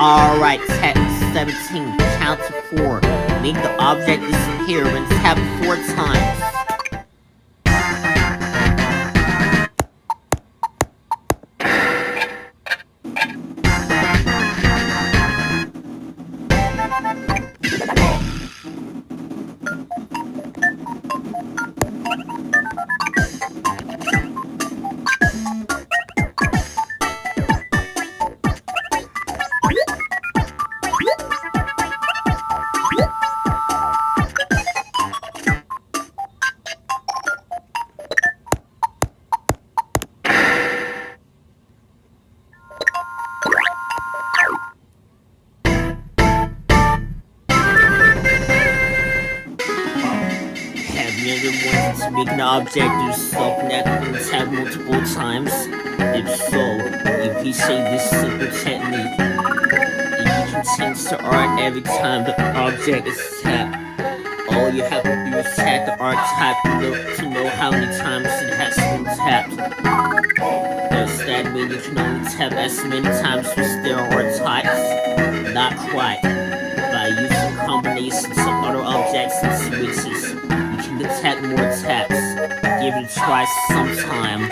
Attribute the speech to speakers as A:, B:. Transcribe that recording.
A: Alright, tap 17, count to 4. Make the object disappear and tap 4 times. Have you ever wanted to make an object do something that can tap multiple times? If so, appreciate this simple technique. You can change the art every time the object is tapped. All you have to do is tap the art type to know how many times it has been tapped. Thus, that way you can only tap as many times with their art types. Not quite. By using combinations of other objects and switches, you can detect more taps. Give it a try sometime.